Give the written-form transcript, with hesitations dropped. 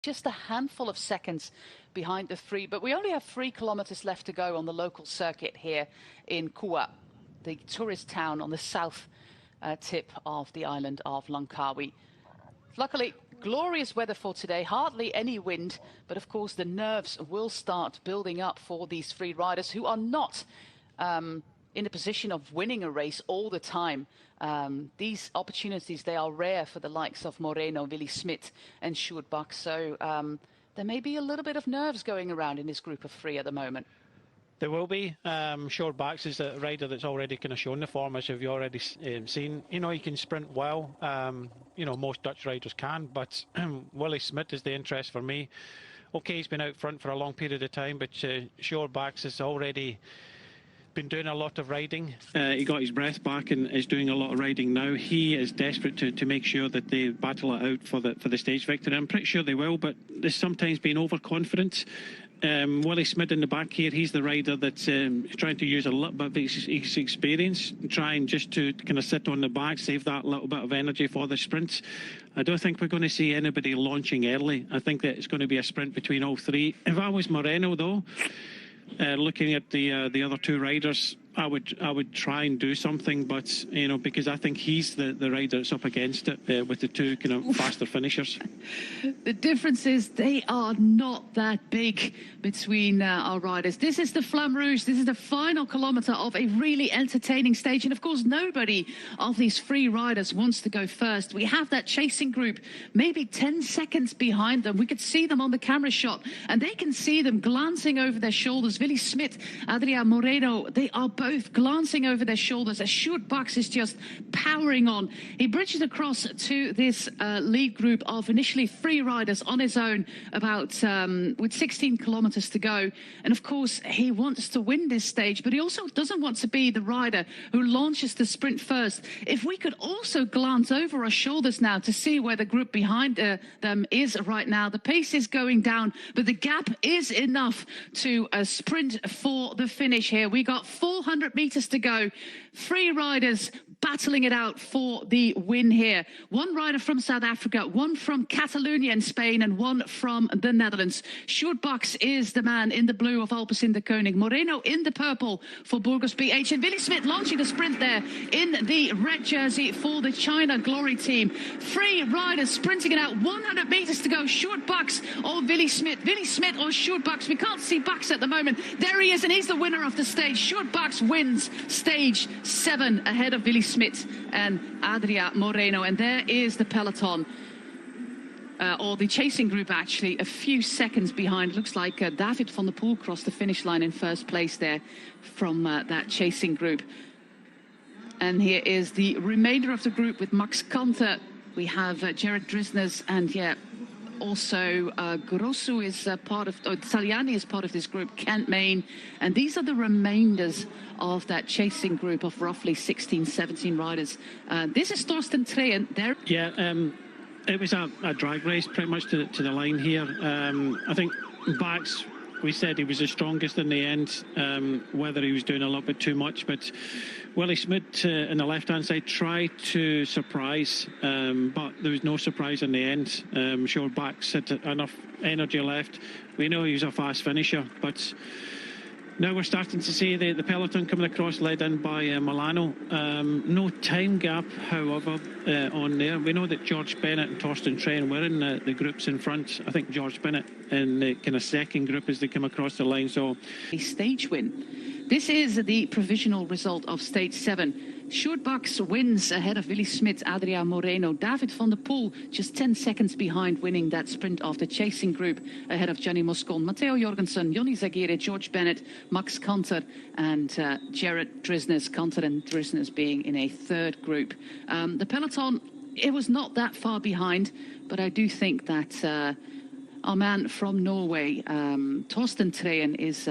just a handful of seconds behind the three, but we only have 3 kilometers left to go on the local circuit here in Kua, the tourist town on the south tip of the island of Langkawi. Luckily, glorious weather for today, hardly any wind, but of course the nerves will start building up for these free riders who are not in a position of winning a race all the time. These opportunities, they are rare for the likes of Moreno, Willy Smit and Sjoerd Bak. So there may be a little bit of nerves going around in this group of 3 at the moment. There will be. Sjoerd Bak is a rider that's already kind of shown the form, as you've already seen. You know, he can sprint well. You know, most Dutch riders can, but Willy Smit is the interest for me. Okay, he's been out front for a long period of time, but Sjoerd Bak has already been doing a lot of riding. He got his breath back and is doing a lot of riding now. He is desperate to make sure that they battle it out for the stage victory. I'm pretty sure they will, but there's sometimes been overconfident. Willy Smit in the back here, he's the rider that's trying to use a little bit of his experience, trying just to kind of sit on the back, save that little bit of energy for the sprint. I don't think we're going to see anybody launching early. I think that it's going to be a sprint between all 3. If I was Moreno, though, looking at the other 2 riders, I would try and do something, but you know, because I think he's the rider that's up against it with the 2 kind of faster finishers. The difference is they are not that big between our riders. This is the Flamme Rouge. This is the final kilometer of a really entertaining stage, and of course nobody of these 3 riders wants to go first. We have that chasing group maybe 10 seconds behind them. We could see them on the camera shot, and they can see them glancing over their shoulders. Willy Smit, Adrian Moreno, they are both glancing over their shoulders as Sjoerd Bak is just powering on. He bridges across to this lead group of initially 3 riders on his own, about with 16 kilometers to go. And of course, he wants to win this stage, but he also doesn't want to be the rider who launches the sprint first. If we could also glance over our shoulders now to see where the group behind them is right now, the pace is going down, but the gap is enough to sprint for the finish here. We got 400 meters to go. 3 riders battling it out for the win here. 1 rider from South Africa, 1 from Catalonia in Spain, and 1 from the Netherlands. Sjoerd Bak is the man in the blue of Alpecin de Koning. Moreno in the purple for Burgos BH. And Willy Smit launching the sprint there in the red jersey for the China Glory team. 3 riders sprinting it out. 100 meters to go. Sjoerd Bak or Willy Smit. Willy Smit or Sjoerd Bak. We can't see Bak at the moment. There he is, and he's the winner of the stage. Sjoerd Bak wins stage 7 ahead of Willy Smit and Adrian Moreno. And there is the peloton, or the chasing group actually, a few seconds behind. Looks like David van der Poel crossed the finish line in first place there from that chasing group. And here is the remainder of the group with Max Kanter. We have Jared Drisners, and also Grosso is part of, Saliani is part of this group, Kent Main, and these are the remainders of that chasing group of roughly 16, 17 riders. This is Torsten Treen. There. Yeah, it was a drag race pretty much to the line here. I think Bak's, we said he was the strongest in the end, whether he was doing a little bit too much, but Willy Smit on the left-hand side tried to surprise, but there was no surprise in the end. Sjoerd Bak had enough energy left. We know he was a fast finisher, but now we're starting to see the peloton coming across, led in by Milano. No time gap, however, on there. We know that George Bennett and Torsten Treen were in the groups in front. I think George Bennett in the kind of second group as they come across the line. So a stage win. This is the provisional result of stage 7. Sjoerd Bak wins ahead of Willy Smit, Adrian Moreno. David van der Poel just 10 seconds behind, winning that sprint of the chasing group ahead of Gianni Moscon, Matteo Jorgensen, Jonny Zagiri, George Bennett, Max Kanter and Jared Drisners. Kanter and Drisners being in a 3rd group. The peloton, it was not that far behind, but I do think that our man from Norway, Torsten Treen, is